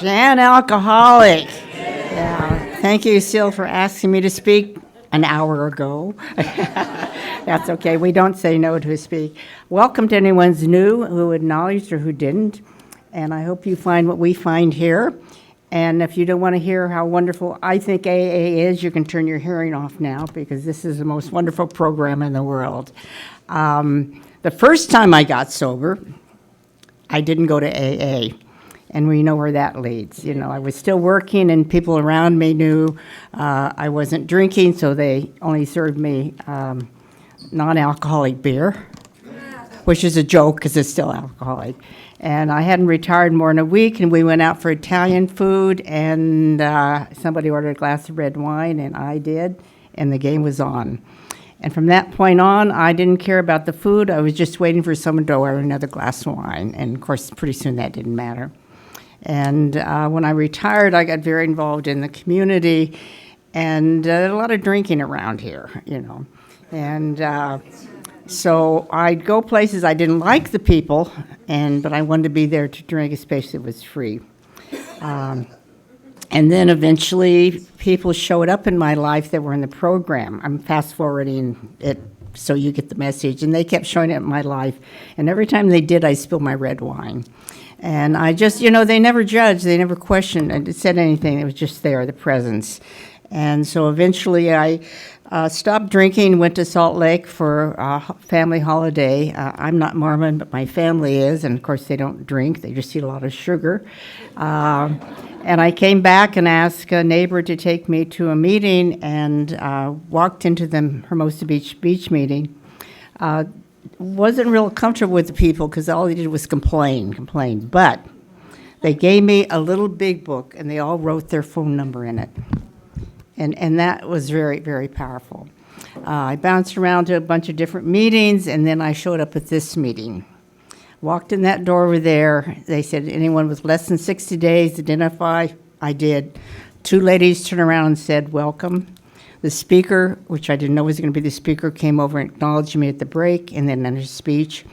Jan Alcoholic. Yeah. Thank you, Sil, for asking me to speak an hour ago. That's okay. We don't say no to speak. Welcome to anyone who's new, who acknowledged or who didn't. And I hope you find what we find here. And if you don't want to hear how wonderful I think AA is, you can turn your hearing off now because this is the most wonderful program in the world. The first time I got sober, I didn't go to AA. And we know where that leads. You know, I was still working and people around me knew I wasn't drinking, so they only served me non-alcoholic beer, which is a joke because it's still alcoholic. And I hadn't retired more than a week, and we went out for Italian food, and somebody ordered a glass of red wine, and I did, and the game was on. And from that point on, I didn't care about the food. I was just waiting for someone to order another glass of wine, and of course, pretty soon that didn't matter. And when I retired, I got very involved in the community, and a lot of drinking around here, you know. And so I'd go places I didn't like the people, but I wanted to be there to drink, especially if it was free. And then eventually people showed up in my life that were in the program. I'm fast forwarding it so you get the message. And they kept showing up in my life. And every time they did, I spilled my red wine. And I just, you know, they never judged, they never questioned, and said anything. It was just there, the presence. And so eventually I stopped drinking, went to Salt Lake for a family holiday. I'm not Mormon, but my family is, and of course they don't drink, they just eat a lot of sugar. And I came back and asked a neighbor to take me to a meeting, and walked into the Hermosa Beach meeting. Wasn't real comfortable with the people because all they did was complain. But they gave me a little big book, and they all wrote their phone number in it. And that was very, very powerful. I bounced around to a bunch of different meetings, and then I showed up at this meeting. Walked in that door over there. They said, anyone with less than 60 days, identify. I did. Two ladies turned around and said, welcome. The speaker, which I didn't know was going to be the speaker, came over and acknowledged me at the break, and then in his speech,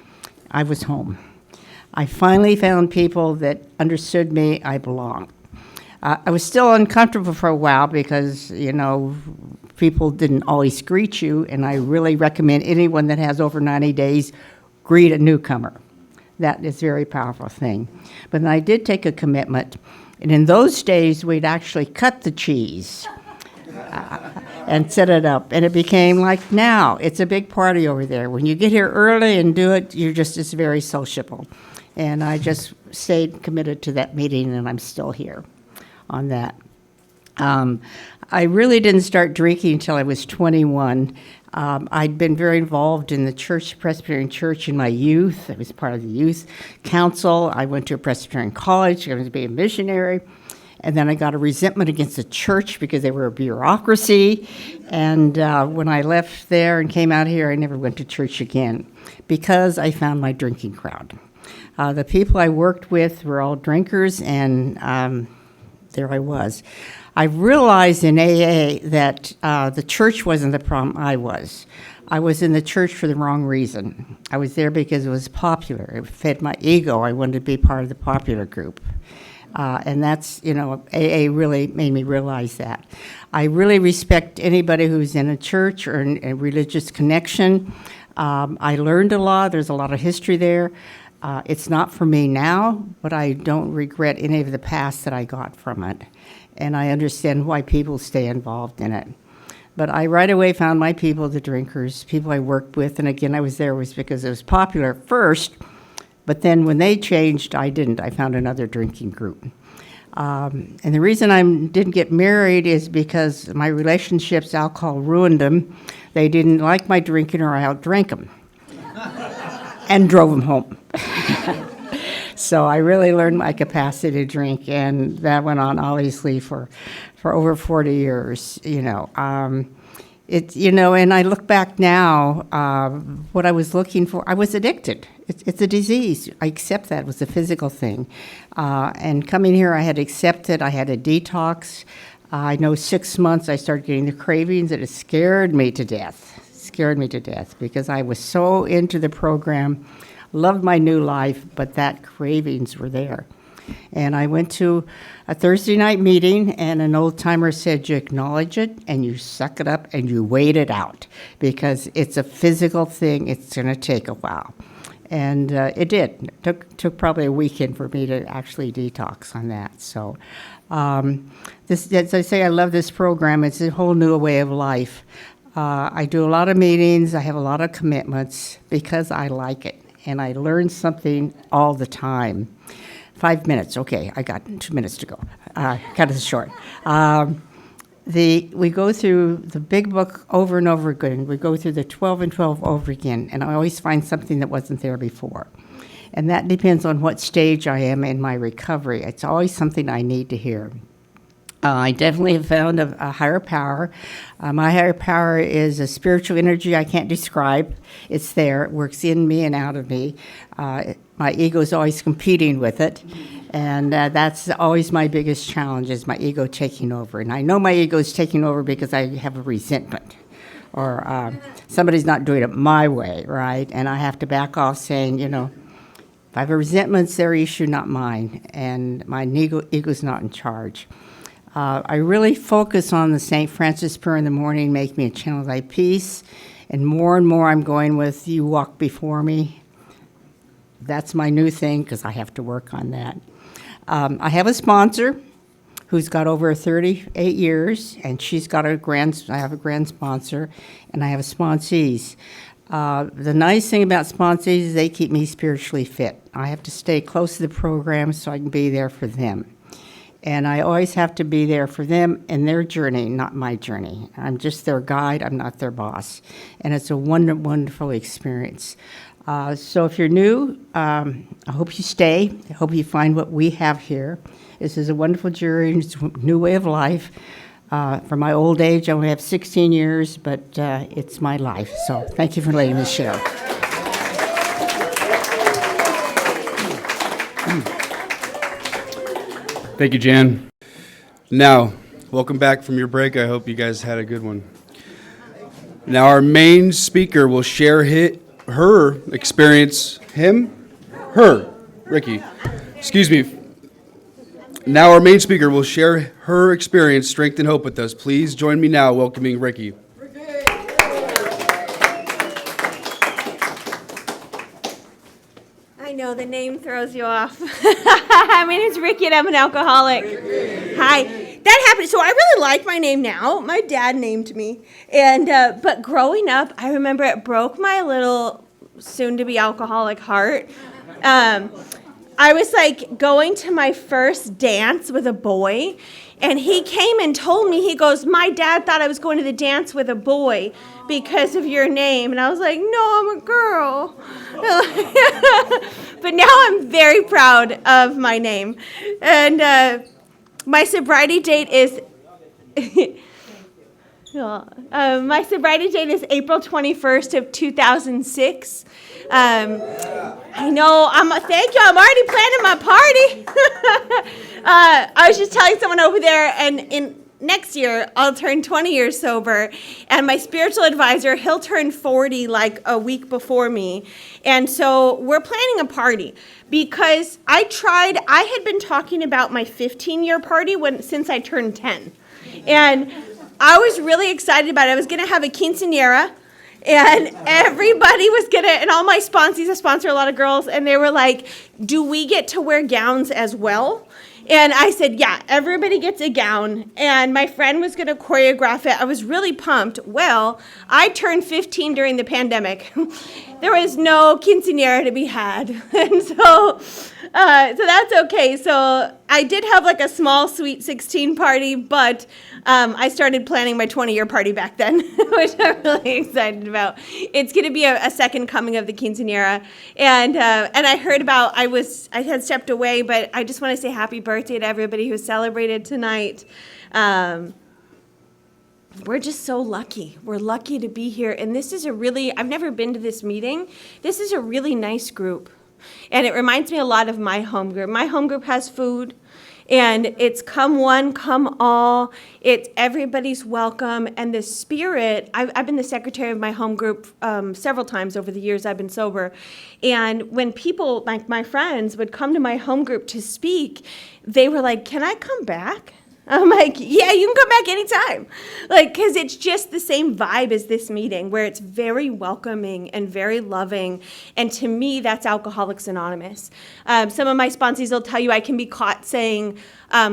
I was home. I finally found people that understood me. I belonged. I was still uncomfortable for a while because, you know, people didn't always greet you, and I really recommend anyone that has over 90 days greet a newcomer. That is a very powerful thing. But then I did take a commitment, and in those days, we'd actually cut the cheese and set it up, and it became like now. It's a big party over there. When you get here early and do it, it's very sociable. And I just stayed committed to that meeting, and I'm still here on that. I really didn't start drinking until I was 21. I'd been very involved in the church, Presbyterian Church, in my youth. I was part of the youth council. I went to a Presbyterian college. I was to be a missionary. And then I got a resentment against the church because they were a bureaucracy. And when I left there and came out here, I never went to church again because I found my drinking crowd. The people I worked with were all drinkers, and there I was. I realized in AA that the church wasn't the problem. I was in the church for the wrong reason. I was there because it was popular. It fed my ego. I wanted to be part of the popular group. And that's, you know, AA really made me realize that. I really respect anybody who's in a church or in a religious connection. I learned a lot. There's a lot of history there. It's not for me now, but I don't regret any of the past that I got from it. And I understand why people stay involved in it. But I right away found my people, the drinkers, people I worked with. And again, I was there was because it was popular at first. But then when they changed, I didn't. I found another drinking group. And the reason I didn't get married is because my relationships, alcohol ruined them. They didn't like my drinking, or I outdrank them and drove them home. So I really learned my capacity to drink, and that went on obviously for over 40 years, you know. And I look back now, what I was looking for, I was addicted. It's a disease. I accept that. It was a physical thing. And coming here, I had accepted, I had a detox. I know 6 months I started getting the cravings, and it scared me to death. Because I was so into the program, loved my new life, but that cravings were there. And I went to a Thursday night meeting, and an old-timer said, you acknowledge it, and you suck it up, and you wait it out, because it's a physical thing. It's going to take a while. And it did. It took probably a weekend for me to actually detox on that. So this, as I say, I love this program. It's a whole new way of life. I do a lot of meetings. I have a lot of commitments because I like it, and I learn something all the time. 5 minutes. Okay, I got 2 minutes to go. Cut it short. We go through the big book over and over again. We go through the 12 and 12 over again, and I always find something that wasn't there before. And that depends on what stage I am in my recovery. It's always something I need to hear. I definitely have found a higher power. My higher power is a spiritual energy I can't describe. It's there. It works in me and out of me. My ego is always competing with it. And that's always my biggest challenge, is my ego taking over. And I know my ego is taking over because I have a resentment, or somebody's not doing it my way, right? And I have to back off saying, if I have a resentment, it's their issue, not mine. And my ego's not in charge. I really focus on the St. Francis prayer in the morning, make me a channel of thy peace. And more I'm going with, you walk before me. That's my new thing, because I have to work on that. I have a sponsor who's got over 38 years, and she's got I have a grand sponsor, and I have sponsees. The nice thing about sponsees is they keep me spiritually fit. I have to stay close to the program so I can be there for them. And I always have to be there for them and their journey, not my journey. I'm just their guide. I'm not their boss. And it's a wonderful experience. So if you're new, I hope you stay. I hope you find what we have here. This is a wonderful journey. It's a new way of life. For my old age, I only have 16 years, but it's my life. So thank you for letting me share. Thank you, Jan. Now, welcome back from your break. I hope you guys had a good one. Now, our main speaker will share her experience. Rikki. Excuse me. Now, our main speaker will share her experience, strength, and hope with us. Please join me now welcoming Rikki. I know the name throws you off. My name is Rikki, and I'm an alcoholic. Hi. That happened. So I really like my name now. My dad named me, and but growing up, I remember it broke my little soon-to-be alcoholic heart. I was like going to my first dance with a boy, and he came and told me, he goes, my dad thought I was going to the dance with a boy because of your name. And I was like, no, I'm a girl. But now I'm very proud of my name. And my sobriety date is April 21st of 2006. I know, thank you, I'm already planning my party. I was just telling someone over there, and in next year, I'll turn 20 years sober, and my spiritual advisor, he'll turn 40 like a week before me, and so we're planning a party, because I had been talking about my 15-year party since I turned 10, and I was really excited about it. I was going to have a quinceañera, and everybody was and all my sponsees, I sponsor a lot of girls, and they were like, do we get to wear gowns as well? And I said, yeah, everybody gets a gown. And my friend was going to choreograph it. I was really pumped. Well, I turned 15 during the pandemic. There was no quinceañera to be had. And so that's okay. So I did have like a small sweet 16 party, but I started planning my 20-year party back then, which I'm really excited about. It's going to be a second coming of the quinceañera. And I heard about, I had stepped away, but I just want to say happy birthday to everybody who celebrated tonight. We're just so lucky. We're lucky to be here. And this is I've never been to this meeting. This is a really nice group. And it reminds me a lot of my home group. My home group has food, And it's come one, come all. It's everybody's welcome. And the spirit, I've been the secretary of my home group several times over the years I've been sober. And when people, like my friends, would come to my home group to speak, they were like, can I come back? I'm like, yeah, you can come back anytime. Like, because it's just the same vibe as this meeting, where it's very welcoming and very loving. And to me, that's Alcoholics Anonymous. Some of my sponsees will tell you I can be caught saying,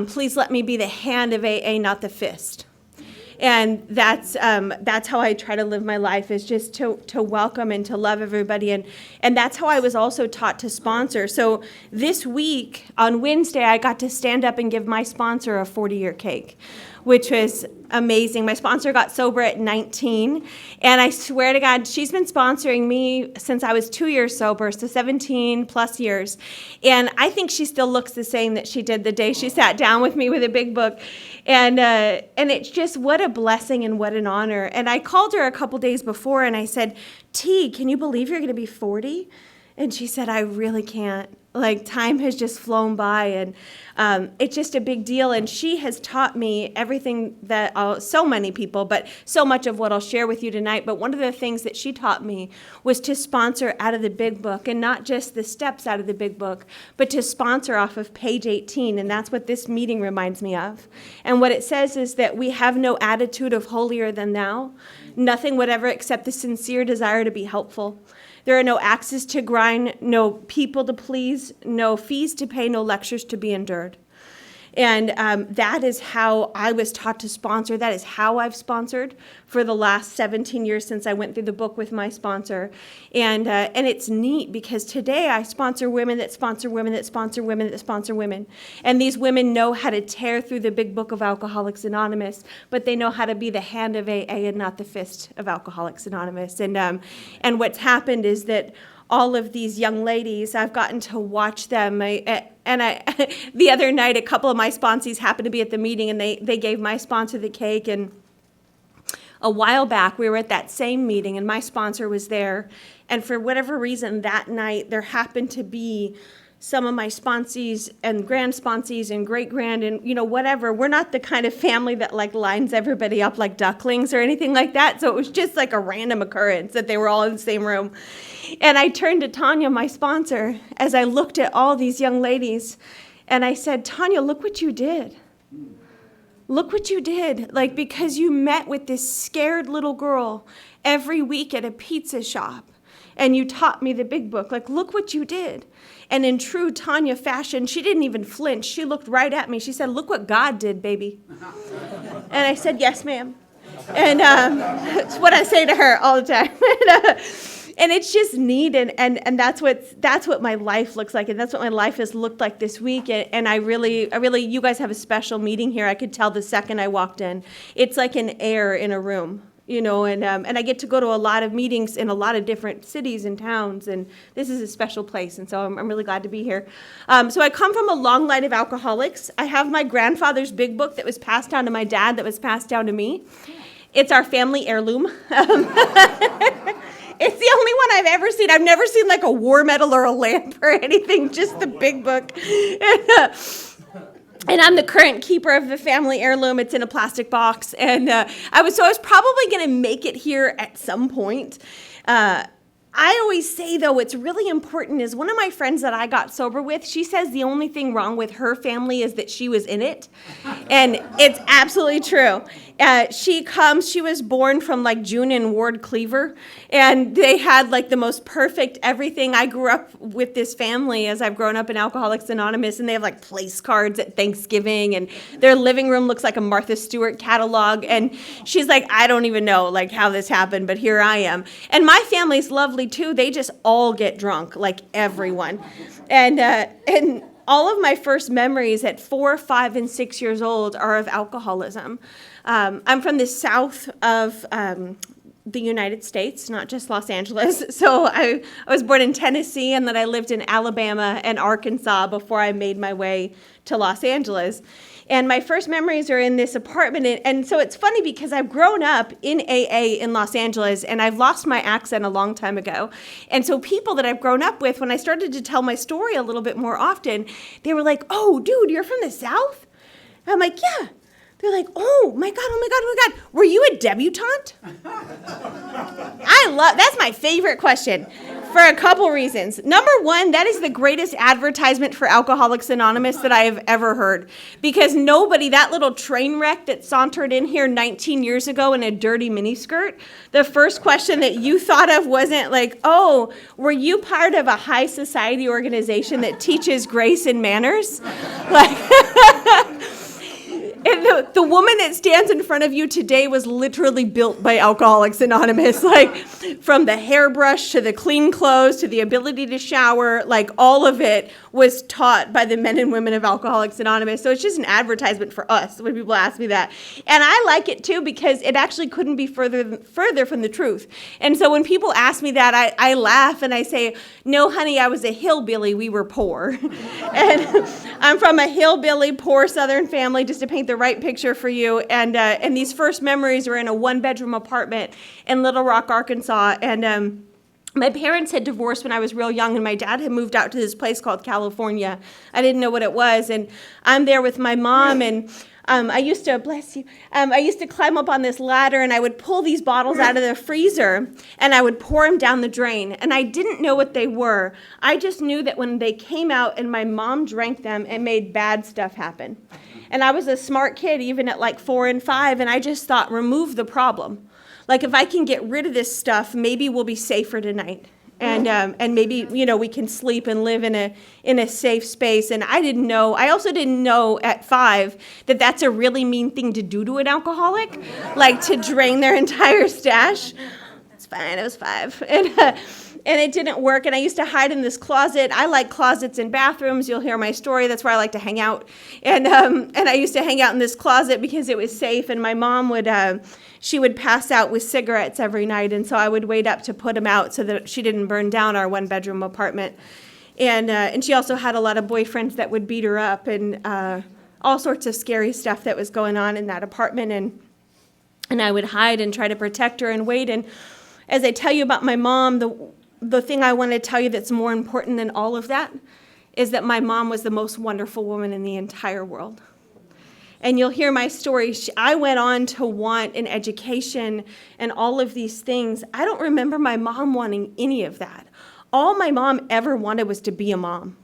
please let me be the hand of AA, not the fist. And that's how I try to live my life, is just to welcome and to love everybody. And that's how I was also taught to sponsor. So this week, on Wednesday, I got to stand up and give my sponsor a 40-year cake, which was amazing. My sponsor got sober at 19, and I swear to God, she's been sponsoring me since I was 2 years sober, so 17 plus years. And I think she still looks the same that she did the day she sat down with me with a big book. And it's just what a blessing and what an honor. And I called her a couple days before, and I said, T, can you believe you're going to be 40? And she said, I really can't. Like, time has just flown by, and it's just a big deal. And she has taught me everything that so many people, but so much of what I'll share with you tonight. But one of the things that she taught me was to sponsor out of the big book, and not just the steps out of the big book, but to sponsor off of page 18. And that's what this meeting reminds me of. And what it says is that we have no attitude of holier than thou, nothing whatever except the sincere desire to be helpful. There are no axes to grind, no people to please, no fees to pay, no lectures to be endured. And that is how I was taught to sponsor. That is how I've sponsored for the last 17 years since I went through the book with my sponsor. And it's neat because today I sponsor women that sponsor women that sponsor women that sponsor women. And these women know how to tear through the big book of Alcoholics Anonymous, but they know how to be the hand of AA and not the fist of Alcoholics Anonymous. And what's happened is that all of these young ladies, I've gotten to watch them. The other night, a couple of my sponsees happened to be at the meeting, and they gave my sponsor the cake. And a while back, we were at that same meeting, and my sponsor was there. And for whatever reason, that night, there happened to be some of my sponsees and grand sponsees and great-grand and, whatever. We're not the kind of family that, lines everybody up like ducklings or anything like that. So it was just like a random occurrence that they were all in the same room. And I turned to Tanya, my sponsor, as I looked at all these young ladies, and I said, Tanya, look what you did. Look what you did. Because you met with this scared little girl every week at a pizza shop, and you taught me the big book. Look what you did. And in true Tanya fashion, she didn't even flinch. She looked right at me. She said, look what God did, baby. And I said, yes, ma'am. And that's what I say to her all the time. And it's just neat, and that's what my life looks like, and that's what my life has looked like this week. And I really, you guys have a special meeting here. I could tell the second I walked in. It's like an air in a room. And I get to go to a lot of meetings in a lot of different cities and towns, and this is a special place, and so I'm really glad to be here. So I come from a long line of alcoholics. I have my grandfather's big book that was passed down to my dad, that was passed down to me. It's our family heirloom. It's the only one I've ever seen. I've never seen a war medal or a lamp or anything, just the big book. And I'm the current keeper of the family heirloom. It's in a plastic box. And I was probably going to make it here at some point. I always say, though, what's really important is one of my friends that I got sober with, she says the only thing wrong with her family is that she was in it. And it's absolutely true. She was born from June and Ward Cleaver, and they had the most perfect everything. I grew up with this family as I've grown up in Alcoholics Anonymous, and they have place cards at Thanksgiving, and their living room looks like a Martha Stewart catalog. And she's like, I don't even know how this happened, but here I am. And my family's lovely too. They just all get drunk, everyone. And all of my first memories at 4, 5, and 6 years old are of alcoholism. I'm from the south of the United States, not just Los Angeles. So I was born in Tennessee, and then I lived in Alabama and Arkansas before I made my way to Los Angeles. And my first memories are in this apartment. And so it's funny because I've grown up in AA in Los Angeles, and I've lost my accent a long time ago. And so people that I've grown up with, when I started to tell my story a little bit more often, they were like, "Oh, dude, you're from the South?" I'm like, "Yeah." They're like, "Oh my God, oh my God, oh my God. Were you a debutante?" That's my favorite question for a couple reasons. Number one, that is the greatest advertisement for Alcoholics Anonymous that I have ever heard. Because nobody, that little train wreck that sauntered in here 19 years ago in a dirty miniskirt, the first question that you thought of wasn't like, "Oh, were you part of a high society organization that teaches grace and manners?" Like, and the woman that stands in front of you today was literally built by Alcoholics Anonymous, like from the hairbrush to the clean clothes to the ability to shower, like all of it was taught by the men and women of Alcoholics Anonymous. So it's just an advertisement for us when people ask me that. And I like it too because it actually couldn't be further from the truth. And so when people ask me that, I laugh and I say, "No, honey, I was a hillbilly. We were poor." And I'm from a hillbilly, poor Southern family, just to paint the right picture for you. And these first memories were in a one-bedroom apartment in Little Rock, Arkansas. And my parents had divorced when I was real young, and my dad had moved out to this place called California. I didn't know what it was, and I'm there with my mom, and I used to, bless you, I used to climb up on this ladder, and I would pull these bottles out of the freezer, and I would pour them down the drain. And I didn't know what they were. I just knew that when they came out and my mom drank them, it made bad stuff happen. And I was a smart kid, even at like 4 and 5, and I just thought, remove the problem. Like, if I can get rid of this stuff, maybe we'll be safer tonight. And maybe, we can sleep and live in a safe space. And I also didn't know at 5 that that's a really mean thing to do to an alcoholic, like to drain their entire stash. It's fine, I was 5. And it didn't work, and I used to hide in this closet. I like closets in bathrooms. You'll hear my story. That's where I like to hang out. And I used to hang out in this closet because it was safe, and my mom she would pass out with cigarettes every night, and so I would wait up to put them out so that she didn't burn down our one-bedroom apartment. And she also had a lot of boyfriends that would beat her up, and all sorts of scary stuff that was going on in that apartment, and I would hide and try to protect her and wait. And as I tell you about my mom, the thing I want to tell you that's more important than all of that is that my mom was the most wonderful woman in the entire world. And you'll hear my story. I went on to want an education and all of these things. I don't remember my mom wanting any of that. All my mom ever wanted was to be a mom.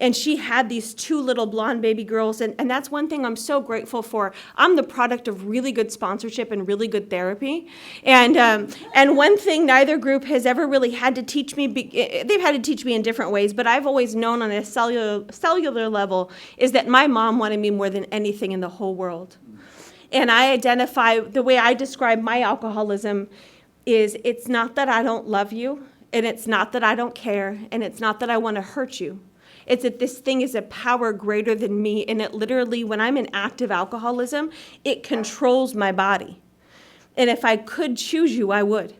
And she had these 2 little blonde baby girls, and that's one thing I'm so grateful for. I'm the product of really good sponsorship and really good therapy. And one thing neither group has ever really had to teach me, they've had to teach me in different ways, but I've always known on a cellular level, is that my mom wanted me more than anything in the whole world. And I identify, the way I describe my alcoholism is, it's not that I don't love you, and it's not that I don't care, and it's not that I want to hurt you. It's that this thing is a power greater than me, and it literally, when I'm in active alcoholism, it controls my body. And if I could choose you, I would.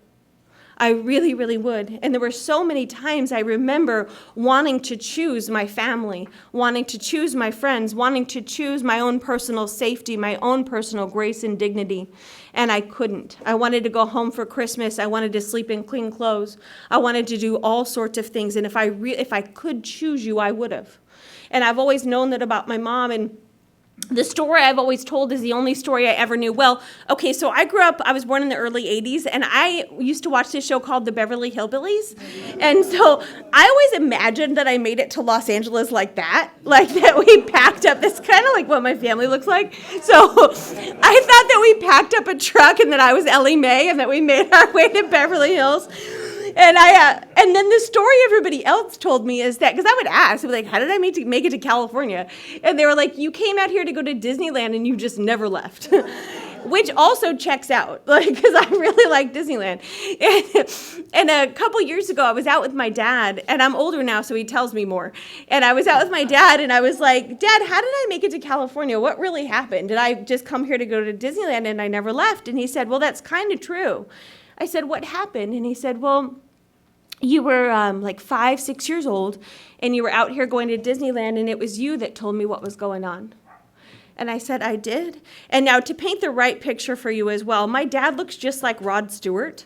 I really, really would. And there were so many times I remember wanting to choose my family, wanting to choose my friends, wanting to choose my own personal safety, my own personal grace and dignity. And I couldn't. I wanted to go home for Christmas. I wanted to sleep in clean clothes. I wanted to do all sorts of things. And if I could choose you, I would have. And I've always known that about my mom. And the story I've always told is the only story I ever knew. Well, okay, so I was born in the early 80s, and I used to watch this show called The Beverly Hillbillies. And so I always imagined that I made it to Los Angeles like that we packed up, that's kind of like what my family looks like. So I thought that we packed up a truck and that I was Ellie Mae and that we made our way to Beverly Hills. And then the story everybody else told me is that, because I would ask, I'd be like, how did I make it to California? And they were like, you came out here to go to Disneyland and you just never left. Which also checks out, because I really like Disneyland. And a couple years ago, I was out with my dad, and I'm older now, so he tells me more. And I was out with my dad, and I was like, Dad, how did I make it to California? What really happened? Did I just come here to go to Disneyland and I never left? And he said, well, that's kind of true. I said, what happened? And he said, well, you were like 5, 6 years old, and you were out here going to Disneyland, and it was you that told me what was going on. And I said, I did. And now to paint the right picture for you as well, my dad looks just like Rod Stewart.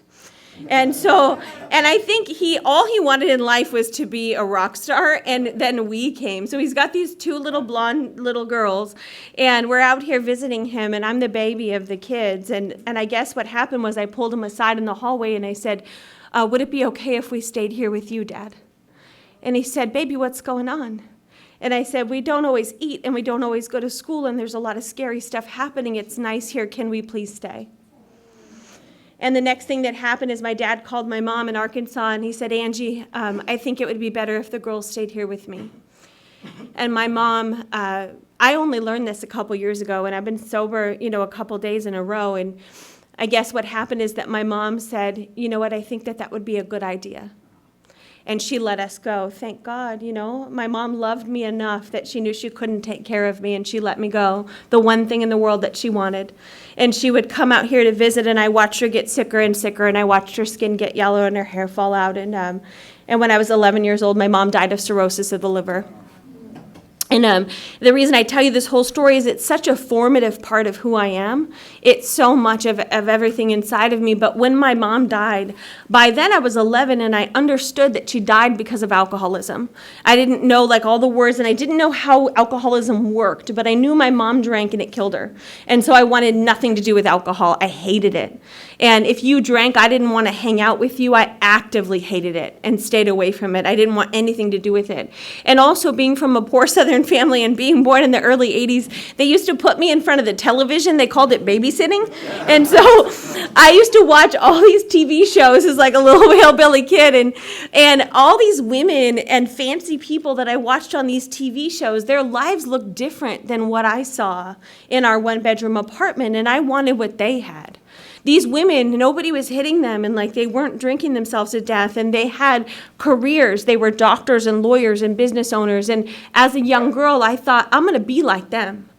And I think all he wanted in life was to be a rock star, and then we came. So he's got these 2 little blonde little girls, and we're out here visiting him, and I'm the baby of the kids. And I guess what happened was I pulled him aside in the hallway, and I said, would it be okay if we stayed here with you, Dad? And he said, baby, what's going on? And I said, we don't always eat, and we don't always go to school, and there's a lot of scary stuff happening. It's nice here. Can we please stay? And the next thing that happened is my dad called my mom in Arkansas, and he said, Angie, I think it would be better if the girls stayed here with me. And my mom, I only learned this a couple years ago, and I've been sober, a couple days in a row. And I guess what happened is that my mom said, you know what, I think that would be a good idea. And she let us go. Thank God, My mom loved me enough that she knew she couldn't take care of me, and she let me go, the one thing in the world that she wanted. And she would come out here to visit, and I watched her get sicker and sicker, and I watched her skin get yellow and her hair fall out. And when I was 11 years old, my mom died of cirrhosis of the liver. And the reason I tell you this whole story is it's such a formative part of who I am. It's so much of everything inside of me. But when my mom died, by then I was 11, and I understood that she died because of alcoholism. I didn't know all the words, and I didn't know how alcoholism worked, but I knew my mom drank and it killed her. And so I wanted nothing to do with alcohol. I hated it. And if you drank, I didn't want to hang out with you. I actively hated it and stayed away from it. I didn't want anything to do with it. And also being from a poor Southern family and being born in the early 80s, they used to put me in front of the television. They called it babysitting. And so I used to watch all these TV shows as like a little hillbilly kid. And all these women and fancy people that I watched on these TV shows, their lives looked different than what I saw in our one-bedroom apartment. And I wanted what they had. These women, nobody was hitting them, and they weren't drinking themselves to death, and they had careers. They were doctors and lawyers and business owners. And as a young girl, I thought, I'm going to be like them.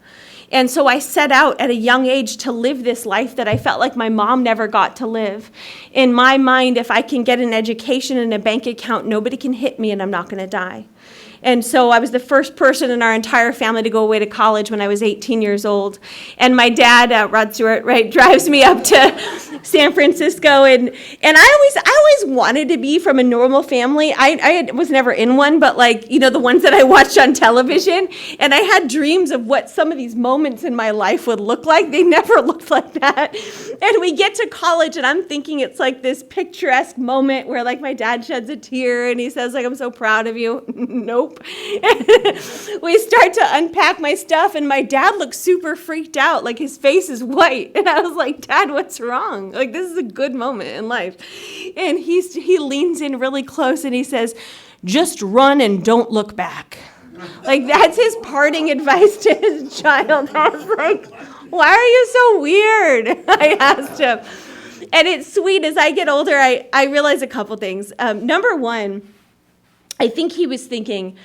And so I set out at a young age to live this life that I felt like my mom never got to live. In my mind, if I can get an education and a bank account, nobody can hit me and I'm not going to die. And so I was the first person in our entire family to go away to college when I was 18 years old. And my dad, Rod Stewart, drives me up to San Francisco. And I always wanted to be from a normal family. I was never in one, but the ones that I watched on television. And I had dreams of what some of these moments in my life would look like. They never looked like that. And we get to college, and I'm thinking it's like this picturesque moment where my dad sheds a tear and he says I'm so proud of you. Nope. We start to unpack my stuff, and my dad looks super freaked out, his face is white. And I was like, Dad, what's wrong? This is a good moment in life. And he leans in really close and he says, just run and don't look back. That's his parting advice to his child. I was like, why are you so weird? I asked him. And it's sweet. As I get older, I realize a couple things. Number one, I think he was thinking,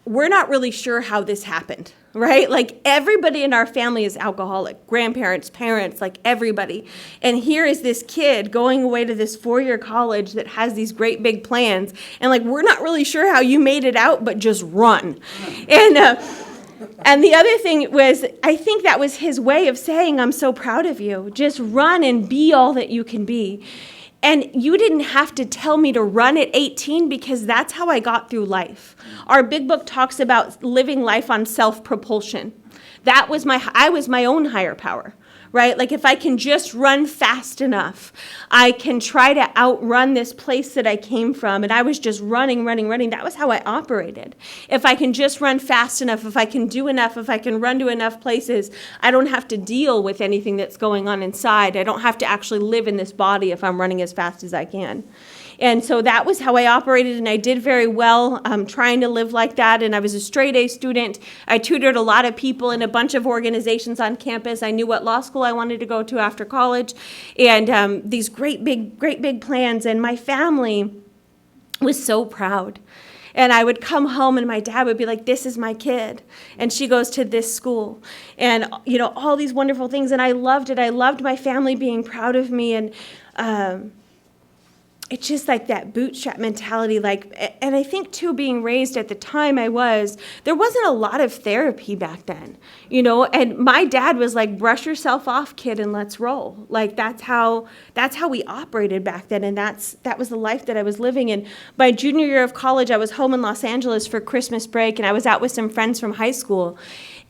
we're not really sure how this happened, right? Everybody in our family is alcoholic, grandparents, parents, everybody. And here is this kid going away to this 4-year college that has these great big plans. And we're not really sure how you made it out, but just run. And the other thing was, I think that was his way of saying, I'm so proud of you. Just run and be all that you can be. And you didn't have to tell me to run at 18 because that's how I got through life. Our big book talks about living life on self-propulsion. I was my own higher power, right? If I can just run fast enough, I can try to outrun this place that I came from. And I was just running. That was how I operated. If I can just run fast enough, if I can do enough, if I can run to enough places, I don't have to deal with anything that's going on inside. I don't have to actually live in this body if I'm running as fast as I can. And so that was how I operated, and I did very well trying to live like that. And I was a straight A student. I tutored a lot of people in a bunch of organizations on campus. I knew what law school I wanted to go to after college, and these great big plans. And my family was so proud. And I would come home, and my dad would be like, this is my kid. And she goes to this school. And, all these wonderful things. And I loved it. I loved my family being proud of me. And it's just like that bootstrap mentality, and I think too, being raised at the time there wasn't a lot of therapy back then, and my dad was like, brush yourself off, kid, and let's roll. Like, that's how we operated back then, and that was the life that I was living. And my junior year of college, I was home in Los Angeles for Christmas break, and I was out with some friends from high school,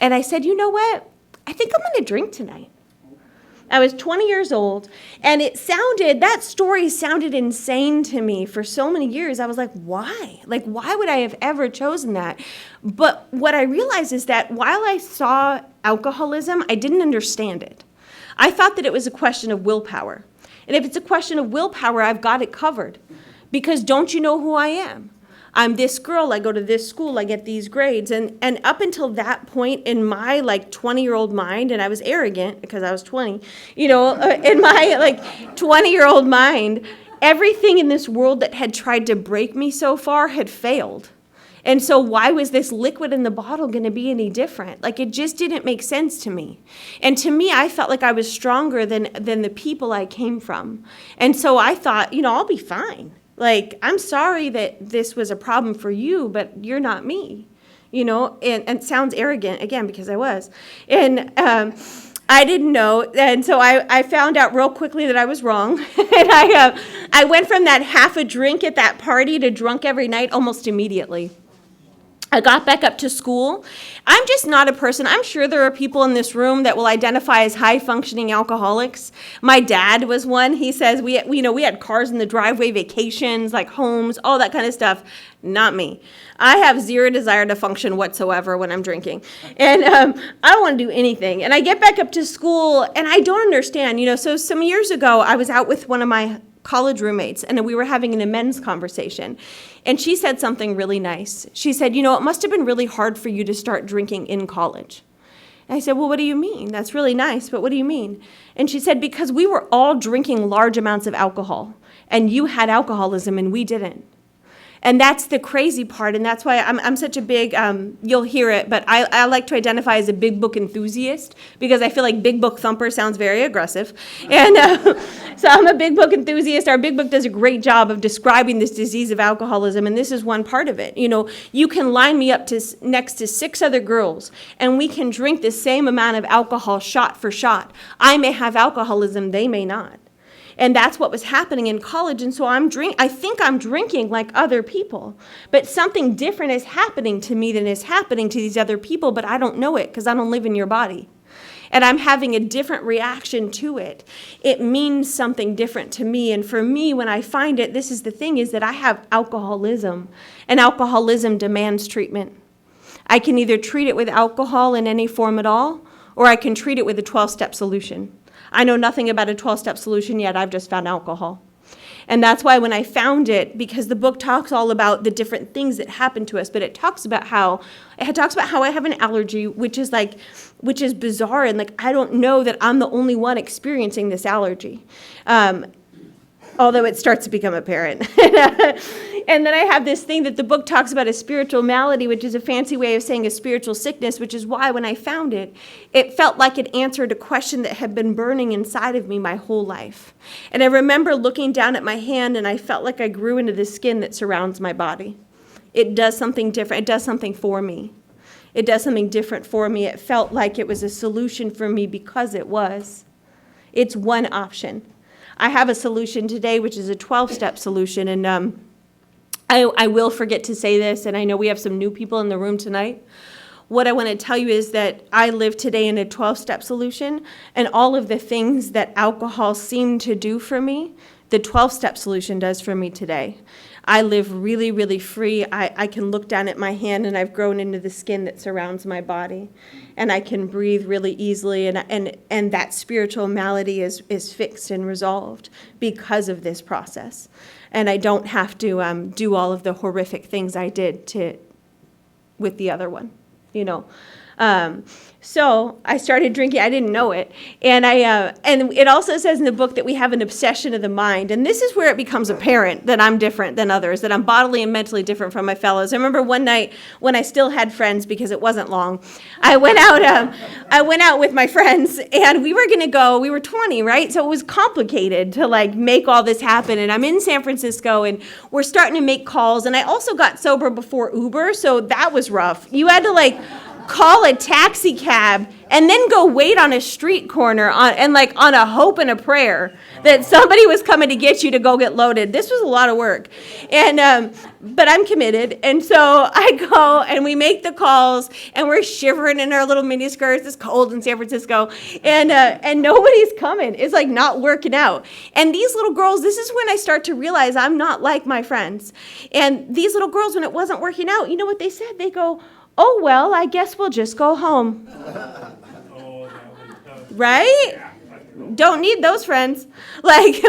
and I said, you know what, I think I'm going to drink tonight. I was 20 years old, and that story sounded insane to me for so many years. I was like, why? Like, why would I have ever chosen that? But what I realized is that while I saw alcoholism, I didn't understand it. I thought that it was a question of willpower. And if it's a question of willpower, I've got it covered. Because don't you know who I am? I'm this girl, I go to this school, I get these grades. And up until that point in my 20-year-old mind, and I was arrogant because I was 20, in my 20-year-old mind, everything in this world that had tried to break me so far had failed. And so why was this liquid in the bottle going to be any different? It just didn't make sense to me. And to me, I felt like I was stronger than the people I came from. And so I thought, I'll be fine. I'm sorry that this was a problem for you, but you're not me, and it sounds arrogant, again, because I was. And I didn't know, and so I found out real quickly that I was wrong. And I went from that half a drink at that party to drunk every night almost immediately. I got back up to school. I'm just not a person. I'm sure there are people in this room that will identify as high-functioning alcoholics. My dad was one. He says we had cars in the driveway, vacations, homes, all that kind of stuff. Not me. I have zero desire to function whatsoever when I'm drinking. And I don't want to do anything. And I get back up to school, and I don't understand. So some years ago, I was out with one of my college roommates, and we were having an amends conversation. And she said something really nice. She said, it must have been really hard for you to start drinking in college. And I said, well, what do you mean? That's really nice, but what do you mean? And she said, because we were all drinking large amounts of alcohol, and you had alcoholism and we didn't. And that's the crazy part, and that's why I'm such a big, you'll hear it, but I like to identify as a big book enthusiast, because I feel like big book thumper sounds very aggressive. And so I'm a big book enthusiast. Our big book does a great job of describing this disease of alcoholism, and this is one part of it. You can line me up next to 6 other girls, and we can drink the same amount of alcohol shot for shot. I may have alcoholism, they may not. And that's what was happening in college. And so I think I'm drinking like other people. But something different is happening to me than is happening to these other people, but I don't know it because I don't live in your body. And I'm having a different reaction to it. It means something different to me. And for me, when I find it, this is the thing, is that I have alcoholism. And alcoholism demands treatment. I can either treat it with alcohol in any form at all, or I can treat it with a 12-step solution. I know nothing about a 12-step solution yet. I've just found alcohol. And that's why when I found it, because the book talks all about the different things that happen to us, but it talks about how I have an allergy, which is bizarre, and I don't know that I'm the only one experiencing this allergy. Although it starts to become apparent. And then I have this thing that the book talks about, a spiritual malady, which is a fancy way of saying a spiritual sickness, which is why when I found it, it felt like it answered a question that had been burning inside of me my whole life. And I remember looking down at my hand, and I felt like I grew into the skin that surrounds my body. It does something different. It does something for me. It does something different for me. It felt like it was a solution for me because it was. It's one option. I have a solution today, which is a 12-step solution, and I will forget to say this, and I know we have some new people in the room tonight. What I want to tell you is that I live today in a 12-step solution, and all of the things that alcohol seemed to do for me, the 12-step solution does for me today. I live really, really free. I can look down at my hand, and I've grown into the skin that surrounds my body. And I can breathe really easily, and that spiritual malady is fixed and resolved because of this process. And I don't have to do all of the horrific things I did with the other one, So I started drinking. I didn't know it, and and it also says in the book that we have an obsession of the mind, and this is where it becomes apparent that I'm different than others, that I'm bodily and mentally different from my fellows. I remember one night when I still had friends because it wasn't long. I went out with my friends, and we were gonna go. We were 20, right? So it was complicated to like make all this happen. And I'm in San Francisco, and we're starting to make calls. And I also got sober before Uber, so that was rough. You had to like call a taxi cab and then go wait on a street corner on a hope and a prayer that somebody was coming to get you to go get loaded. This was a lot of work. And but I'm committed. And so I go and we make the calls and we're shivering in our little mini skirts. It's cold in San Francisco. And nobody's coming. It's like not working out. And these little girls, this is when I start to realize I'm not like my friends. And these little girls, when it wasn't working out, you know what they said? They go, "Oh, well, I guess we'll just go home." Right? Don't need those friends. Like,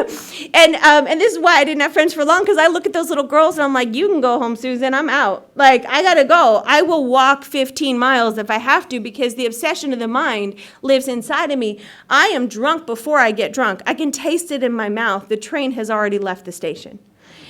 and this is why I didn't have friends for long, because I look at those little girls and I'm like, "You can go home, Susan. I'm out. Like, I gotta go. I will walk 15 miles if I have to, because the obsession of the mind lives inside of me. I am drunk before I get drunk. I can taste it in my mouth. The train has already left the station."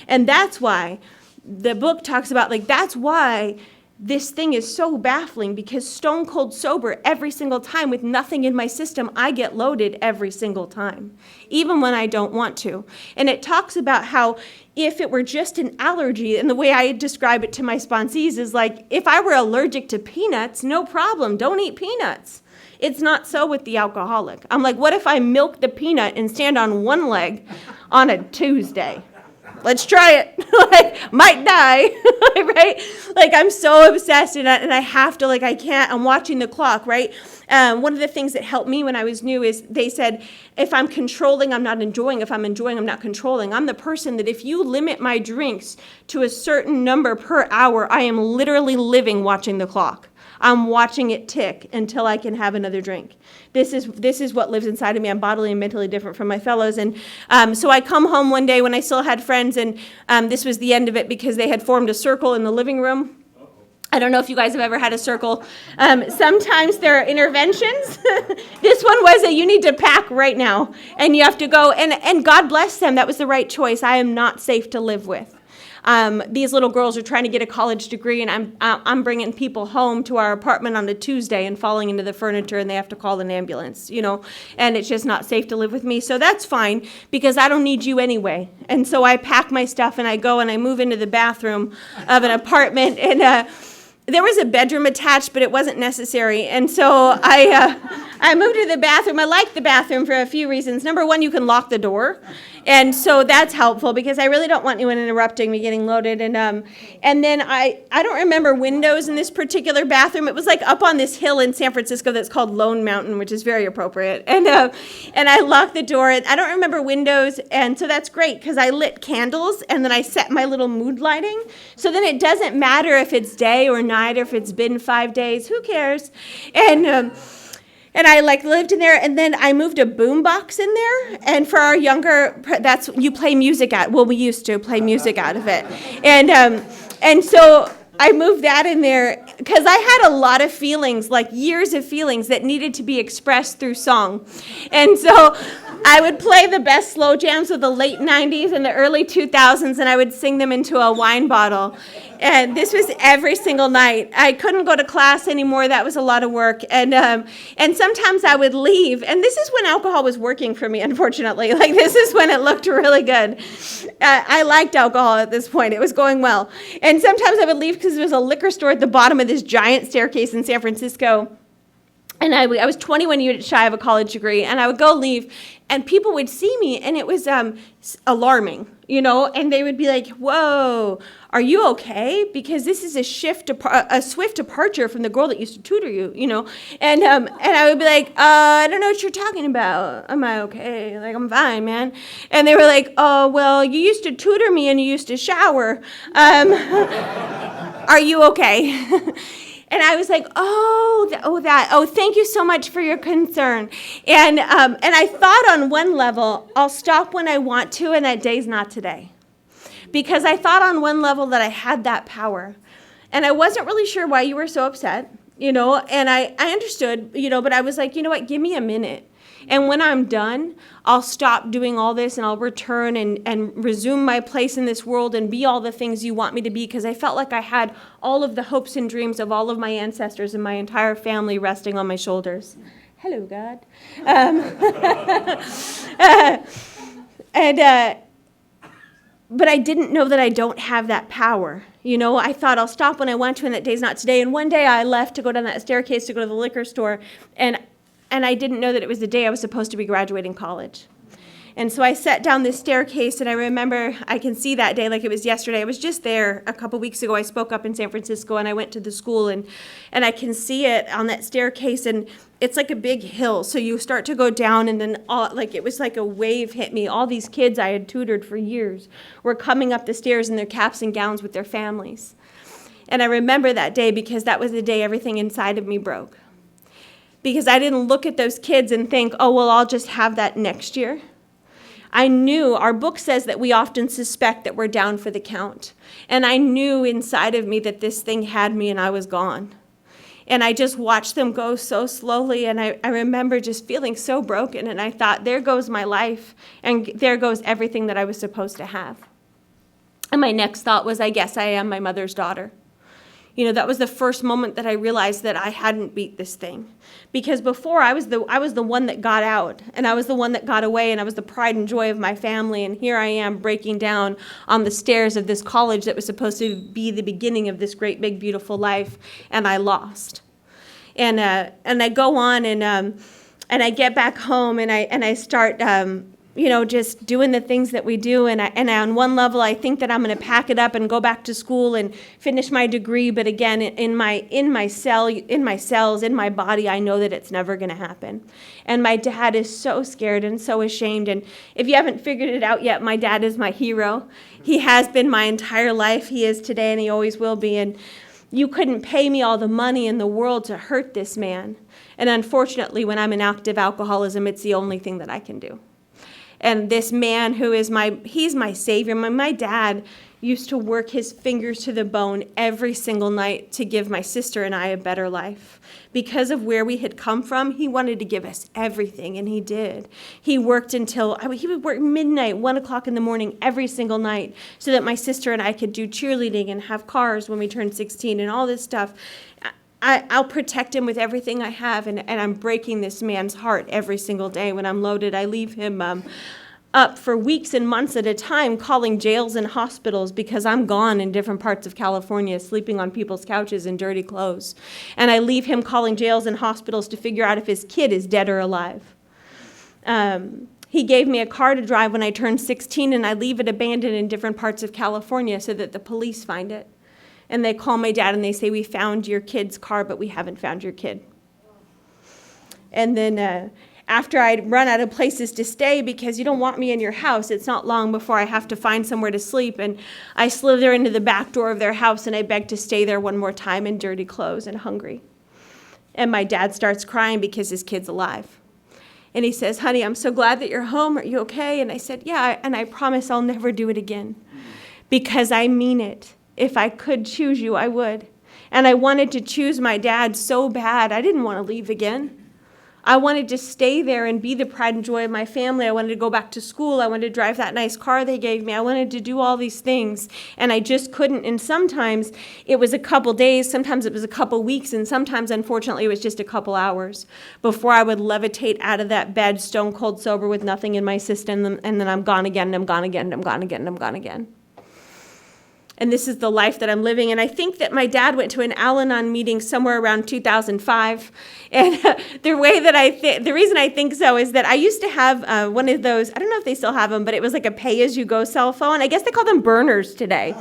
And that's why the book talks about, like, that's why this thing is so baffling, because stone cold sober every single time with nothing in my system, I get loaded every single time, even when I don't want to. And it talks about how if it were just an allergy, and the way I describe it to my sponsees is like, if I were allergic to peanuts, no problem, don't eat peanuts. It's not so with the alcoholic. I'm like, what if I milk the peanut and stand on one leg on a Tuesday? Let's try it. Like, might die, right? Like, I'm so obsessed, and I have to, like, I can't, I'm watching the clock, right? One of the things that helped me when I was new is they said, if I'm controlling, I'm not enjoying. If I'm enjoying, I'm not controlling. I'm the person that if you limit my drinks to a certain number per hour, I am literally living watching the clock. I'm watching it tick until I can have another drink. This is what lives inside of me. I'm bodily and mentally different from my fellows. And so I come home one day when I still had friends, and this was the end of it because they had formed a circle in the living room. I don't know if you guys have ever had a circle. Sometimes there are interventions. This one was that you need to pack right now, and you have to go. And God bless them. That was the right choice. I am not safe to live with. These little girls are trying to get a college degree, and I'm bringing people home to our apartment on a Tuesday and falling into the furniture, and they have to call an ambulance, you know, and it's just not safe to live with me. So that's fine, because I don't need you anyway. And so I pack my stuff and I go and I move into the bathroom of an apartment, and there was a bedroom attached, but it wasn't necessary. And so I moved to the bathroom. I like the bathroom for a few reasons. Number one, you can lock the door. And so that's helpful, because I really don't want anyone interrupting me getting loaded. And then I don't remember windows in this particular bathroom. It was like up on this hill in San Francisco that's called Lone Mountain, which is very appropriate. And I locked the door. I don't remember windows, and so that's great, because I lit candles, and then I set my little mood lighting. So then it doesn't matter if it's day or night, or if it's been 5 days. Who cares? And I like lived in there, and then I moved a boom box in there. And for our younger, that's you play music at. Well, we used to play music out of it, and so I moved that in there because I had a lot of feelings, like years of feelings that needed to be expressed through song, and so I would play the best slow jams of the late 90s and the early 2000s, and I would sing them into a wine bottle. And this was every single night. I couldn't go to class anymore. That was a lot of work. And sometimes I would leave. And this is when alcohol was working for me, unfortunately. Like, this is when it looked really good. I liked alcohol at this point. It was going well. And sometimes I would leave because there was a liquor store at the bottom of this giant staircase in San Francisco. And I was 21 years shy of a college degree, and I would go leave, and people would see me, and it was alarming, you know, and they would be like, "Whoa, are you okay? Because this is a swift departure from the girl that used to tutor you, you know." And I would be like, "I don't know what you're talking about. Am I okay? Like, I'm fine, man." And they were like, "Oh, well, you used to tutor me, and you used to shower. Are you okay?" And I was like, thank you so much for your concern. And I thought on one level, I'll stop when I want to, and that day's not today. Because I thought on one level that I had that power. And I wasn't really sure why you were so upset. and I understood, but I was like, you know what, give me a minute. And when I'm done, I'll stop doing all this and I'll return and resume my place in this world and be all the things you want me to be, because I felt like I had all of the hopes and dreams of all of my ancestors and my entire family resting on my shoulders. Hello, God. But I didn't know that I don't have that power. I thought I'll stop when I want to, and that day's not today. And one day I left to go down that staircase to go to the liquor store, and I didn't know that it was the day I was supposed to be graduating college. And so I sat down this staircase, and I remember, I can see that day like it was yesterday. I was just there a couple weeks ago. I spoke up in San Francisco, and I went to the school, and I can see it on that staircase, and it's like a big hill. So you start to go down, and then it was like a wave hit me. All these kids I had tutored for years were coming up the stairs in their caps and gowns with their families. And I remember that day because that was the day everything inside of me broke. Because I didn't look at those kids and think, oh, well, I'll just have that next year. I knew, our book says that we often suspect that we're down for the count. And I knew inside of me that this thing had me and I was gone. And I just watched them go so slowly, and I remember just feeling so broken, and I thought, there goes my life, and there goes everything that I was supposed to have. And my next thought was, I guess I am my mother's daughter. That was the first moment that I realized that I hadn't beat this thing. Because before, I was the one that got out, and I was the one that got away, and I was the pride and joy of my family, and here I am breaking down on the stairs of this college that was supposed to be the beginning of this great, big, beautiful life, and I lost. And I go on, and I get back home, and I start just doing the things that we do. And on one level, I think that I'm going to pack it up and go back to school and finish my degree. But again, in my cells, in my body, I know that it's never going to happen. And my dad is so scared and so ashamed. And if you haven't figured it out yet, my dad is my hero. He has been my entire life. He is today, and he always will be. And you couldn't pay me all the money in the world to hurt this man. And unfortunately, when I'm in active alcoholism, it's the only thing that I can do. And this man who is he's my savior. My dad used to work his fingers to the bone every single night to give my sister and I a better life. Because of where we had come from, he wanted to give us everything, and he did. He worked he would work midnight, 1 o'clock in the morning every single night so that my sister and I could do cheerleading and have cars when we turned 16 and all this stuff. I'll protect him with everything I have, and I'm breaking this man's heart every single day. When I'm loaded, I leave him up for weeks and months at a time calling jails and hospitals because I'm gone in different parts of California, sleeping on people's couches in dirty clothes. And I leave him calling jails and hospitals to figure out if his kid is dead or alive. He gave me a car to drive when I turned 16, and I leave it abandoned in different parts of California so that the police find it. And they call my dad and they say, we found your kid's car, but we haven't found your kid. And then after I'd run out of places to stay, because you don't want me in your house, it's not long before I have to find somewhere to sleep. And I slither into the back door of their house, and I beg to stay there one more time in dirty clothes and hungry. And my dad starts crying because his kid's alive. And he says, honey, I'm so glad that you're home. Are you okay? And I said, yeah, and I promise I'll never do it again, because I mean it. If I could choose you, I would. And I wanted to choose my dad so bad. I didn't want to leave again. I wanted to stay there and be the pride and joy of my family. I wanted to go back to school. I wanted to drive that nice car they gave me. I wanted to do all these things, and I just couldn't. And sometimes it was a couple days, sometimes it was a couple weeks, and sometimes, unfortunately, it was just a couple hours before I would levitate out of that bed, stone cold sober with nothing in my system, and then I'm gone again, and I'm gone again, and I'm gone again, and I'm gone again. And this is the life that I'm living. And I think that my dad went to an Al-Anon meeting somewhere around 2005. And the reason I think so is that I used to have one of those, I don't know if they still have them, but it was like a pay-as-you-go cell phone. I guess they call them burners today.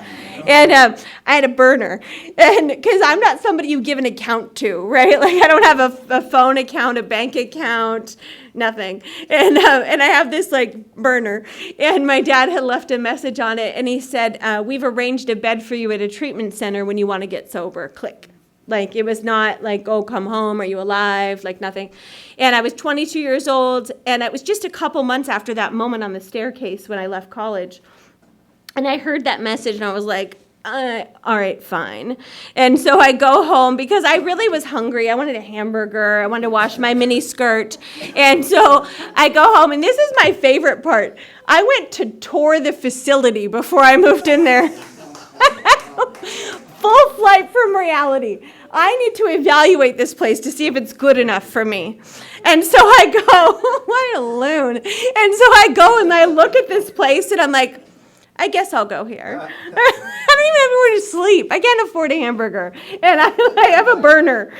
And I had a burner. And because I'm not somebody you give an account to, right? Like I don't have a phone account, a bank account, nothing. And I have this like burner. And my dad had left a message on it, and he said, we've arranged a bed for you at a treatment center when you want to get sober. Click. Like it was not like, oh, come home, are you alive? Like nothing. And I was 22 years old, and it was just a couple months after that moment on the staircase when I left college. And I heard that message, and I was like, all right, fine. And so I go home because I really was hungry. I wanted a hamburger. I wanted to wash my mini skirt. And so I go home, and this is my favorite part. I went to tour the facility before I moved in there. Full flight from reality. I need to evaluate this place to see if it's good enough for me. And so I go, what a loon. And so I go and I look at this place and I'm like, I guess I'll go here. I don't even have anywhere to sleep. I can't afford a hamburger. And I have a burner.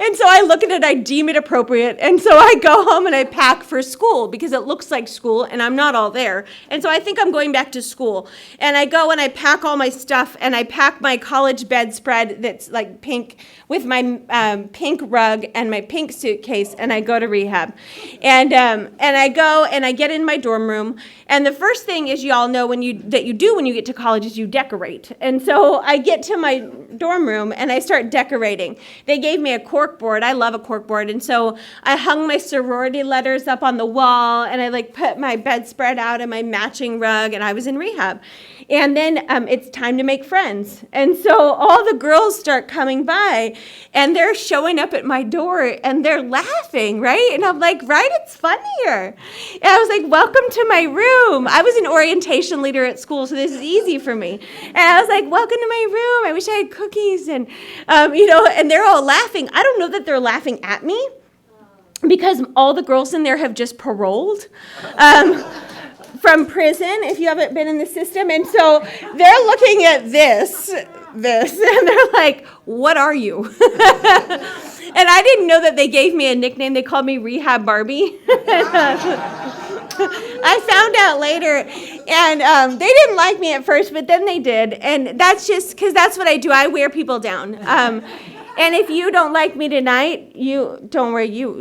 And so I look at it, I deem it appropriate. And so I go home and I pack for school because it looks like school and I'm not all there. And so I think I'm going back to school. And I go and I pack all my stuff and I pack my college bedspread that's like pink with my pink rug and my pink suitcase, and I go to rehab. And I go and I get in my dorm room. And the first thing is, you all know when you do when you get to college is you decorate. And so I get to my dorm room and I start decorating. They gave me a cork board. I love a cork board. And so I hung my sorority letters up on the wall and I like put my bedspread out and my matching rug, and I was in rehab. And then it's time to make friends. And so all the girls start coming by and they're showing up at my door and they're laughing, right? And I'm like, right, it's fun here. And I was like, welcome to my room. I was an orientation leader at school, so this is easy for me. And I was like, welcome to my room. I wish I had cookies. And, and they're all laughing. I don't know that they're laughing at me because all the girls in there have just paroled. From prison, if you haven't been in the system. And so they're looking at this, and they're like, what are you? And I didn't know that they gave me a nickname. They called me Rehab Barbie. I found out later, and they didn't like me at first, but then they did. And that's just because that's what I do. I wear people down. And if you don't like me tonight, you don't worry, you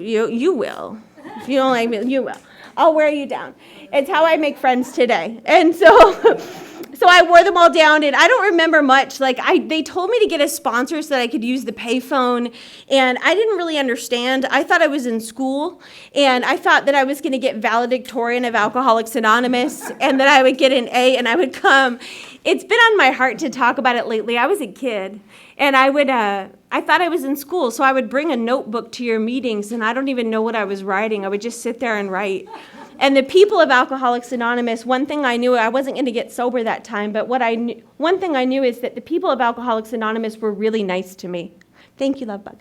will. If you don't like me, you will. I'll wear you down. It's how I make friends today. And so I wore them all down, and I don't remember much. They told me to get a sponsor so that I could use the payphone, and I didn't really understand. I thought I was in school, and I thought that I was going to get valedictorian of Alcoholics Anonymous, and that I would get an A, and I would come. It's been on my heart to talk about it lately. I was a kid, and I thought I was in school, so I would bring a notebook to your meetings, and I don't even know what I was writing. I would just sit there and write. And the people of Alcoholics Anonymous, one thing I knew, I wasn't going to get sober that time, but one thing I knew is that the people of Alcoholics Anonymous were really nice to me. Thank you, Love Bug.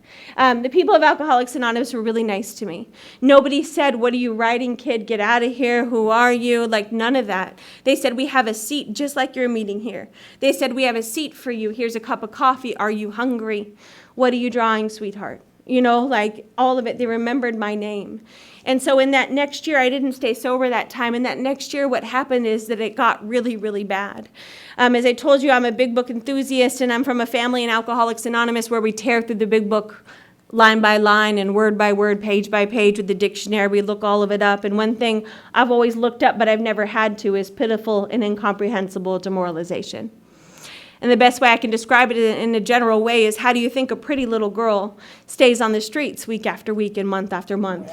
The people of Alcoholics Anonymous were really nice to me. Nobody said, what are you writing, kid? Get out of here. Who are you? Like, none of that. They said, we have a seat just like you're meeting here. They said, we have a seat for you. Here's a cup of coffee. Are you hungry? What are you drawing, sweetheart? All of it. They remembered my name. And so in that next year, I didn't stay sober that time. And that next year, what happened is that it got really, really bad. As I told you, I'm a big book enthusiast, and I'm from a family in Alcoholics Anonymous where we tear through the big book line by line and word by word, page by page with the dictionary. We look all of it up. And one thing I've always looked up, but I've never had to, is pitiful and incomprehensible demoralization. And the best way I can describe it in a general way is, how do you think a pretty little girl stays on the streets week after week and month after month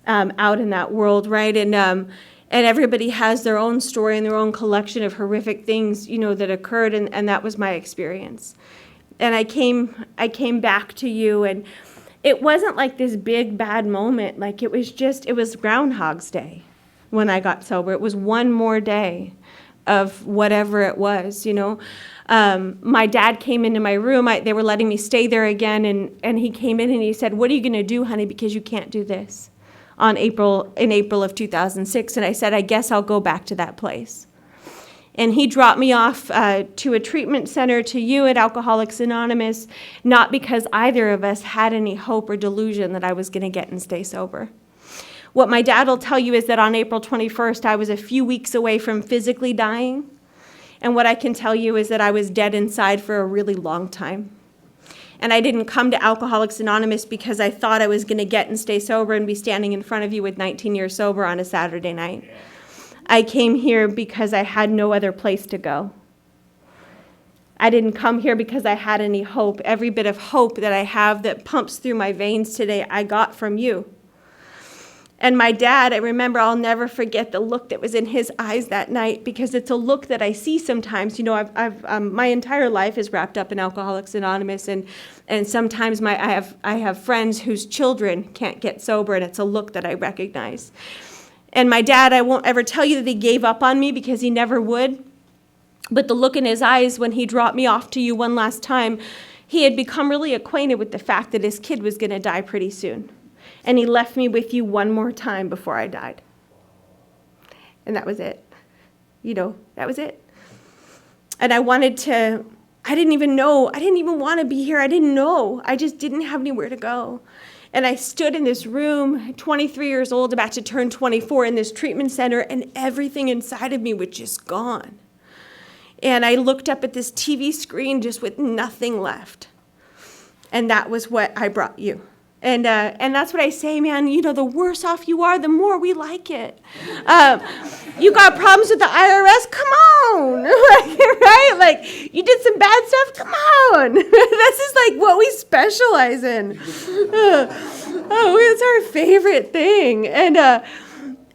out in that world, right? And everybody has their own story and their own collection of horrific things, that occurred, and that was my experience. And I came back to you, and it wasn't like this big bad moment. Like, it was Groundhog's Day when I got sober. It was one more day of whatever it was, My dad came into my room. They were letting me stay there again, and he came in and he said, what are you going to do, honey, because you can't do this in April of 2006. And I said, I guess I'll go back to that place. And he dropped me off to a treatment center, to you at Alcoholics Anonymous, not because either of us had any hope or delusion that I was going to get and stay sober. What my dad will tell you is that on April 21st, I was a few weeks away from physically dying. And what I can tell you is that I was dead inside for a really long time. And I didn't come to Alcoholics Anonymous because I thought I was going to get and stay sober and be standing in front of you with 19 years sober on a Saturday night. I came here because I had no other place to go. I didn't come here because I had any hope. Every bit of hope that I have that pumps through my veins today, I got from you. And my dad, I remember, I'll never forget the look that was in his eyes that night, because it's a look that I see sometimes. You know, my entire life is wrapped up in Alcoholics Anonymous, and sometimes I have friends whose children can't get sober, and it's a look that I recognize. And my dad, I won't ever tell you that he gave up on me, because he never would. But the look in his eyes when he dropped me off to you one last time, he had become really acquainted with the fact that his kid was going to die pretty soon. And he left me with you one more time before I died. And that was it. You know, that was it. And I didn't even want to be here. I didn't know. I just didn't have anywhere to go. And I stood in this room, 23 years old, about to turn 24, in this treatment center, and everything inside of me was just gone. And I looked up at this TV screen just with nothing left. And that was what I brought you. And that's what I say, man, you know, the worse off you are, the more we like it. You got problems with the IRS? Come on, right? Like, you did some bad stuff? Come on. This is like what we specialize in. It's our favorite thing.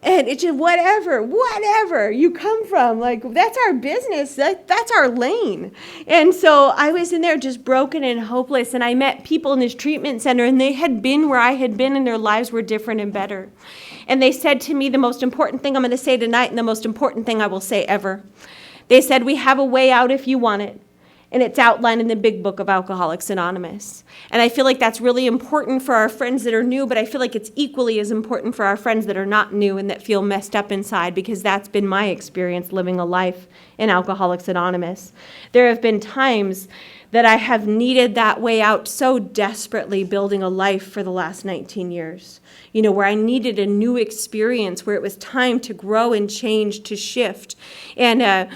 And it's just whatever you come from, like, that's our business, that's our lane. And so I was in there just broken and hopeless, and I met people in this treatment center, and they had been where I had been, and their lives were different and better. And they said to me the most important thing I'm going to say tonight, and the most important thing I will say ever. They said, we have a way out if you want it. And it's outlined in the big book of Alcoholics Anonymous. And I feel like that's really important for our friends that are new, but I feel like it's equally as important for our friends that are not new and that feel messed up inside, because that's been my experience living a life in Alcoholics Anonymous. There have been times that I have needed that way out so desperately, building a life for the last 19 years. You know, where I needed a new experience, where it was time to grow and change, to shift. And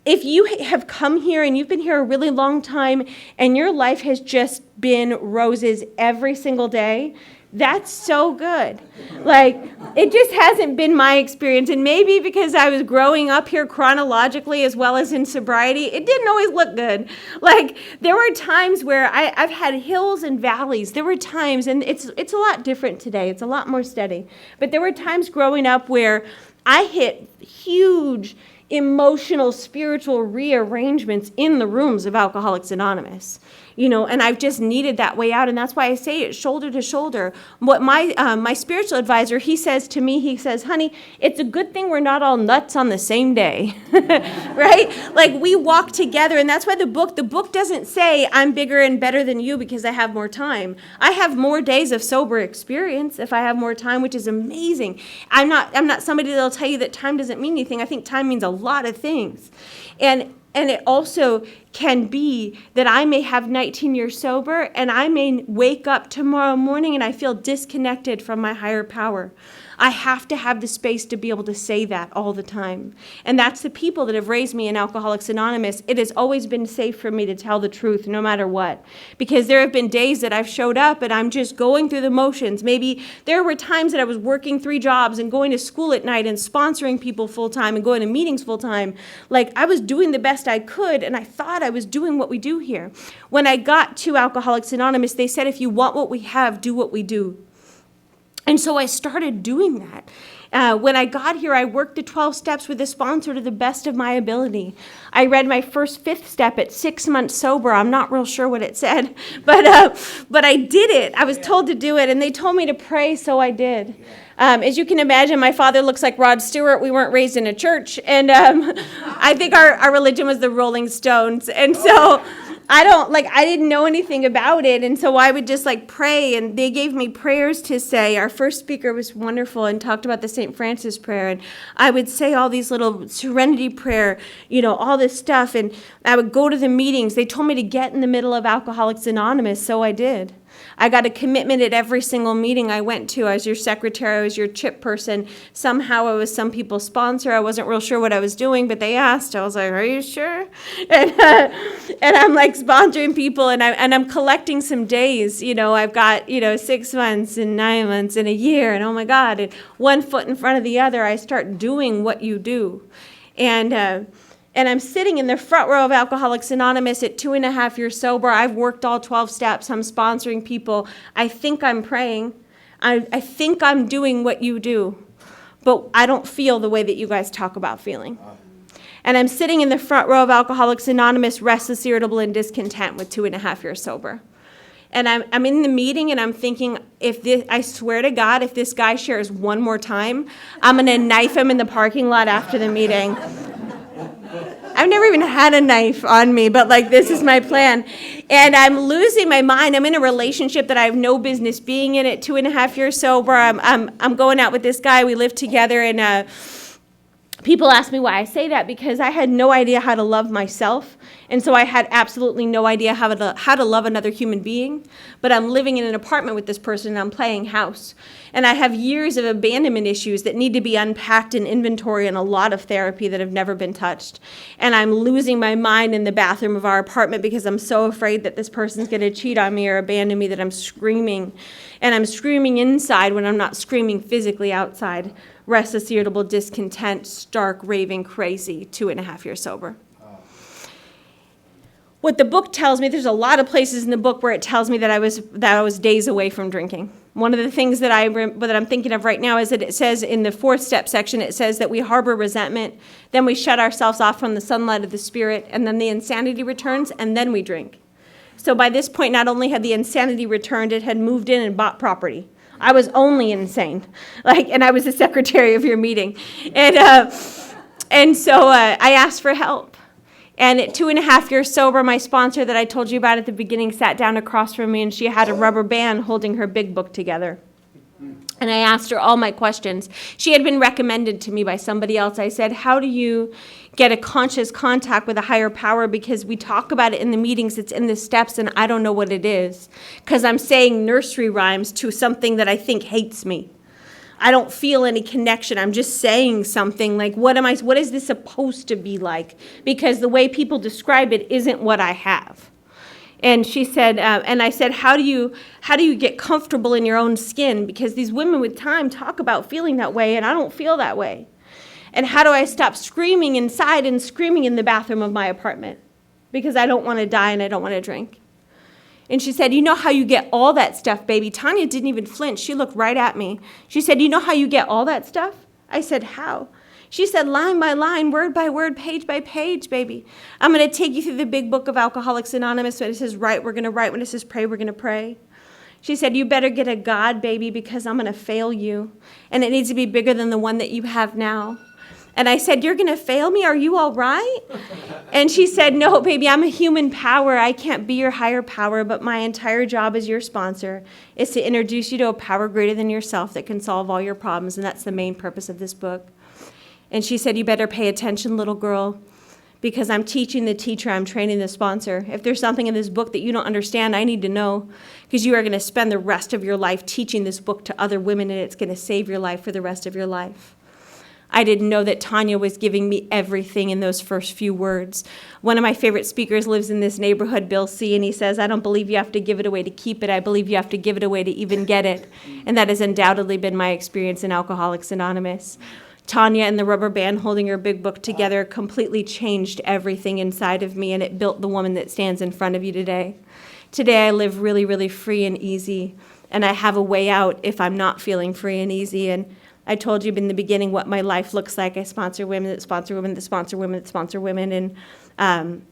if you have come here and you've been here a really long time and your life has just been roses every single day, that's so good. Like, it just hasn't been my experience. And maybe because I was growing up here chronologically as well as in sobriety, it didn't always look good. Like, there were times where I've had hills and valleys. There were times, and it's a lot different today. It's a lot more steady. But there were times growing up where I hit huge emotional, spiritual rearrangements in the rooms of Alcoholics Anonymous, you know, and I've just needed that way out. And that's why I say it shoulder to shoulder. What my spiritual advisor, he says to me, he says, honey, it's a good thing we're not all nuts on the same day, right? Like, we walk together, and that's why the book doesn't say I'm bigger and better than you because I have more time. I have more days of sober experience if I have more time, which is amazing. I'm not somebody that'll tell you that time doesn't mean anything. I think time means a lot of things. And it also can be that I may have 19 years sober, and I may wake up tomorrow morning and I feel disconnected from my higher power. I have to have the space to be able to say that all the time. And that's the people that have raised me in Alcoholics Anonymous. It has always been safe for me to tell the truth no matter what. Because there have been days that I've showed up and I'm just going through the motions. Maybe there were times that I was working 3 jobs and going to school at night and sponsoring people full time and going to meetings full time. Like, I was doing the best I could, and I thought I was doing what we do here. When I got to Alcoholics Anonymous, they said, if you want what we have, do what we do. And so I started doing that. When I got here, I worked the 12 steps with a sponsor to the best of my ability. I read my first 5th step at 6 months sober. I'm not real sure what it said, but I did it. I was told to do it, and they told me to pray, so I did. As you can imagine, my father looks like Rod Stewart. We weren't raised in a church, and I think our religion was the Rolling Stones, and so I didn't know anything about it, and so I would just pray, and they gave me prayers to say. Our first speaker was wonderful and talked about the St. Francis prayer, and I would say all these little serenity prayer, all this stuff, and I would go to the meetings. They told me to get in the middle of Alcoholics Anonymous, so I did. I got a commitment at every single meeting I went to. I was your secretary, I was your chip person. Somehow I was some people's sponsor. I wasn't real sure what I was doing, but they asked. I was like, are you sure? And I'm sponsoring people, and I'm collecting some days. I've got 6 months and 9 months and a year, and oh my God, and one foot in front of the other, I start doing what you do. And I'm sitting in the front row of Alcoholics Anonymous at 2.5 years sober. I've worked all 12 steps. I'm sponsoring people. I think I'm praying. I think I'm doing what you do, but I don't feel the way that you guys talk about feeling. And I'm sitting in the front row of Alcoholics Anonymous, restless, irritable, and discontent with 2.5 years sober. And I'm in the meeting and I'm thinking, I swear to God, if this guy shares one more time, I'm going to knife him in the parking lot after the meeting. I've never even had a knife on me, but like this is my plan. And I'm losing my mind. I'm in a relationship that I have no business being in at 2.5 years sober. I'm going out with this guy. We live together, and people ask me why I say that, because I had no idea how to love myself. And so I had absolutely no idea how to love another human being. But I'm living in an apartment with this person, and I'm playing house. And I have years of abandonment issues that need to be unpacked in inventory and a lot of therapy that have never been touched. And I'm losing my mind in the bathroom of our apartment because I'm so afraid that this person's going to cheat on me or abandon me that I'm screaming. And I'm screaming inside when I'm not screaming physically outside. Restless, irritable, discontent, stark, raving, crazy, 2.5 years sober. What the book tells me, there's a lot of places in the book where it tells me that I was days away from drinking. One of the things that I'm thinking of right now is that it says in the 4th step section, it says that we harbor resentment, then we shut ourselves off from the sunlight of the spirit, and then the insanity returns, and then we drink. So by this point, not only had the insanity returned, it had moved in and bought property. I was only insane, and I was the secretary of your meeting. And so I asked for help. And at 2.5 years sober, my sponsor that I told you about at the beginning sat down across from me, and she had a rubber band holding her big book together. And I asked her all my questions. She had been recommended to me by somebody else. I said, how do you get a conscious contact with a higher power? Because we talk about it in the meetings, it's in the steps, and I don't know what it is. Because I'm saying nursery rhymes to something that I think hates me. I don't feel any connection. I'm just saying something like, what is this supposed to be like? Because the way people describe it isn't what I have. And she said, and I said, how do you get comfortable in your own skin? Because these women with time talk about feeling that way, and I don't feel that way. And how do I stop screaming inside and screaming in the bathroom of my apartment? Because I don't want to die and I don't want to drink. And she said, you know how you get all that stuff, baby? Tanya didn't even flinch. She looked right at me. She said, you know how you get all that stuff? I said, how? She said, line by line, word by word, page by page, baby. I'm going to take you through the big book of Alcoholics Anonymous. When it says write, we're going to write. When it says pray, we're going to pray. She said, you better get a God, baby, because I'm going to fail you. And it needs to be bigger than the one that you have now. And I said, you're going to fail me? Are you all right? And she said, no, baby, I'm a human power. I can't be your higher power, but my entire job as your sponsor is to introduce you to a power greater than yourself that can solve all your problems, and that's the main purpose of this book. And she said, you better pay attention, little girl, because I'm teaching the teacher, I'm training the sponsor. If there's something in this book that you don't understand, I need to know, because you are going to spend the rest of your life teaching this book to other women, and it's going to save your life for the rest of your life. I didn't know that Tanya was giving me everything in those first few words. One of my favorite speakers lives in this neighborhood, Bill C., and he says, I don't believe you have to give it away to keep it. I believe you have to give it away to even get it. And that has undoubtedly been my experience in Alcoholics Anonymous. Tanya and the rubber band holding her big book together completely changed everything inside of me, and it built the woman that stands in front of you today. Today I live really, really free and easy, and I have a way out if I'm not feeling free and easy. And I told you in the beginning what my life looks like. I sponsor women that sponsor women that sponsor women that sponsor women. And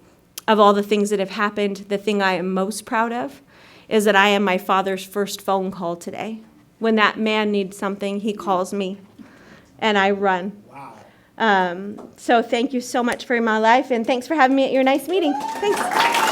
of all the things that have happened, the thing I am most proud of is that I am my father's first phone call today. When that man needs something, he calls me, and I run. Wow. So thank you so much for my life, and thanks for having me at your nice meeting. Thanks.